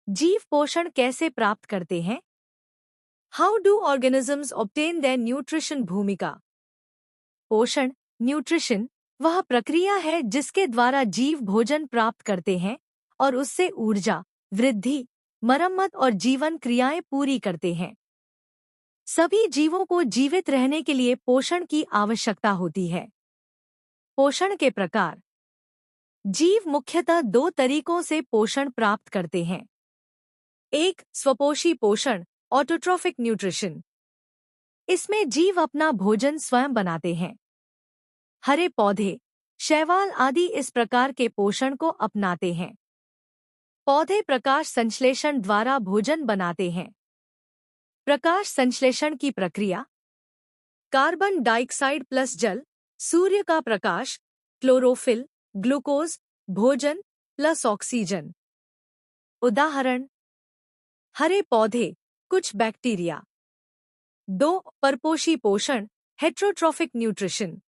जीव पोषण कैसे प्राप्त करते हैं? How do organisms obtain their nutrition? भूमिका। पोषण न्यूट्रिशन वह प्रक्रिया है जिसके द्वारा जीव भोजन प्राप्त करते हैं और उससे ऊर्जा, वृद्धि, मरम्मत और जीवन क्रियाएं पूरी करते हैं। सभी जीवों को जीवित रहने के लिए पोषण की आवश्यकता होती है। पोषण के प्रकार। जीव मुख्यतः दो तरीकों से पोषण प्राप्त करते हैं। एक, स्वपोषी पोषण, ऑटोट्रॉफिक न्यूट्रिशन। इसमें जीव अपना भोजन स्वयं बनाते हैं। हरे पौधे, शैवाल आदि इस प्रकार के पोषण को अपनाते हैं। पौधे प्रकाश संश्लेषण द्वारा भोजन बनाते हैं। प्रकाश संश्लेषण की प्रक्रिया। कार्बन डाइऑक्साइड प्लस जल, सूर्य का प्रकाश, क्लोरोफिल, ग्लूकोज, भोजन प्लस ऑक्सीजन। उदाहरण: हरे पौधे, कुछ बैक्टीरिया। 2, परपोषी पोषण, हेट्रोट्रॉफिक न्यूट्रिशन।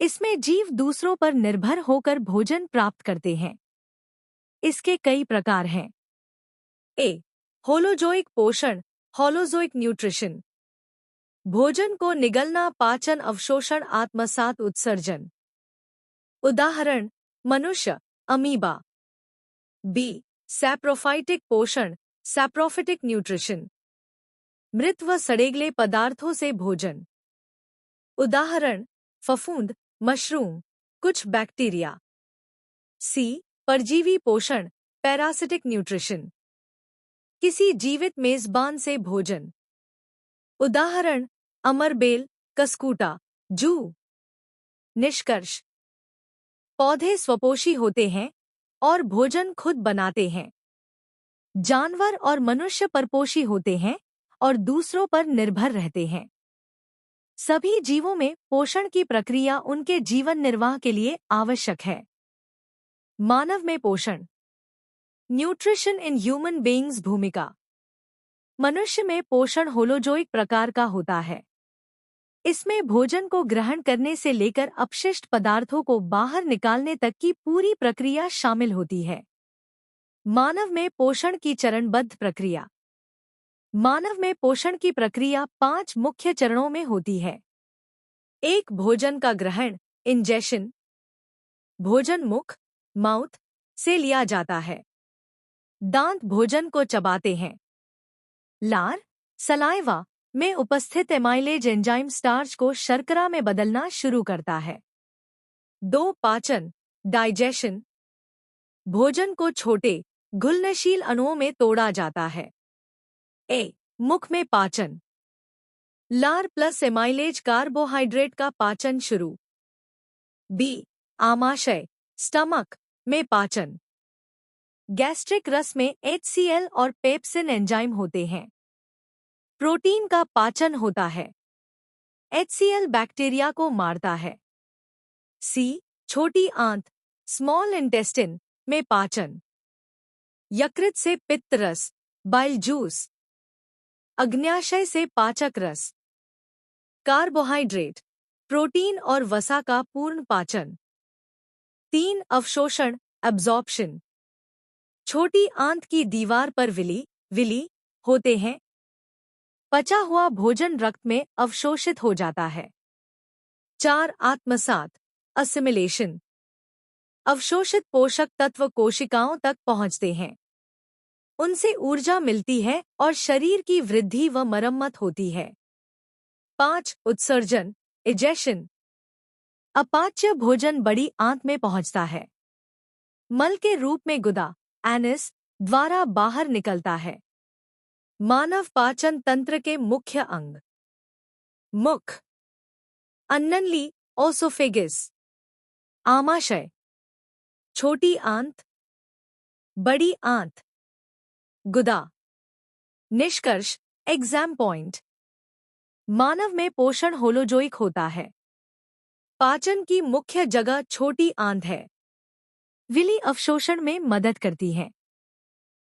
इसमें जीव दूसरों पर निर्भर होकर भोजन प्राप्त करते हैं। इसके कई प्रकार हैं। ए, होलोजोइक पोषण, होलोजोइक न्यूट्रिशन। भोजन को निगलना, पाचन, अवशोषण, आत्मसात, उत्सर्जन। उदाहरण: मनुष्य, अमीबा। बी, सैप्रोफाइटिक पोषण, सैप्रोफिटिक न्यूट्रिशन। मृत व सड़ेगले पदार्थों से भोजन। उदाहरण: फफूंद, मशरूम, कुछ बैक्टीरिया। सी, परजीवी पोषण, पैरासिटिक न्यूट्रिशन। किसी जीवित मेजबान से भोजन। उदाहरण: अमरबेल, कस्कूटा, जू। निष्कर्ष: पौधे स्वपोषी होते हैं और भोजन खुद बनाते हैं। जानवर और मनुष्य परपोषी होते हैं और दूसरों पर निर्भर रहते हैं। सभी जीवों में पोषण की प्रक्रिया उनके जीवन निर्वाह के लिए आवश्यक है। मानव में पोषण। Nutrition in human beings. भूमिका। मनुष्य में पोषण होलोजोइक प्रकार का होता है। इसमें भोजन को ग्रहण करने से लेकर अपशिष्ट पदार्थों को बाहर निकालने तक की पूरी प्रक्रिया शामिल होती है। मानव में पोषण की चरणबद्ध प्रक्रिया। मानव में पोषण की प्रक्रिया 5 मुख्य चरणों में होती है। 1, भोजन का ग्रहण, इंजेशन। भोजन मुख, माउथ से लिया जाता है। दांत भोजन को चबाते हैं। लार, सलाइवा में उपस्थित एमाइलेज एंजाइम स्टार्च को शर्करा में बदलना शुरू करता है। 2, पाचन, डाइजेशन। भोजन को छोटे, घुलनशील अणुओं में तोड़ा जाता है। ए, मुख में पाचन। लार प्लस एमाइलेज कार्बोहाइड्रेट का पाचन शुरू। बी, आमाशय, स्टमक में पाचन। गैस्ट्रिक रस में HCl और पेप्सिन एंजाइम होते हैं। प्रोटीन का पाचन होता है। HCl बैक्टीरिया को मारता है। सी, छोटी आंत, स्मॉल इंटेस्टिन में पाचन। यकृत से पित्त रस, बाइल जूस। अग्न्याशय से पाचक रस। कार्बोहाइड्रेट, प्रोटीन और वसा का पूर्ण पाचन। 3, अवशोषण, एब्जॉर्प्शन। छोटी आंत की दीवार पर विली होते हैं। पचा हुआ भोजन रक्त में अवशोषित हो जाता है। 4, आत्मसात, असिमिलेशन। अवशोषित पोषक तत्व कोशिकाओं तक पहुंचते हैं। उनसे ऊर्जा मिलती है और शरीर की वृद्धि व मरम्मत होती है। 5, उत्सर्जन, इजेशन। अपाच्य भोजन बड़ी आंत में पहुंचता है। मल के रूप में गुदा, एनस द्वारा बाहर निकलता है। मानव पाचन तंत्र के मुख्य अंग। मुख, अन्ननली, ओसोफेगिस। आमाशय, छोटी आंत, बड़ी आंत, गुदा। निष्कर्ष, एग्जाम पॉइंट। मानव में पोषण होलोजोइक होता है। पाचन की मुख्य जगह छोटी आंत है। विली अवशोषण में मदद करती है।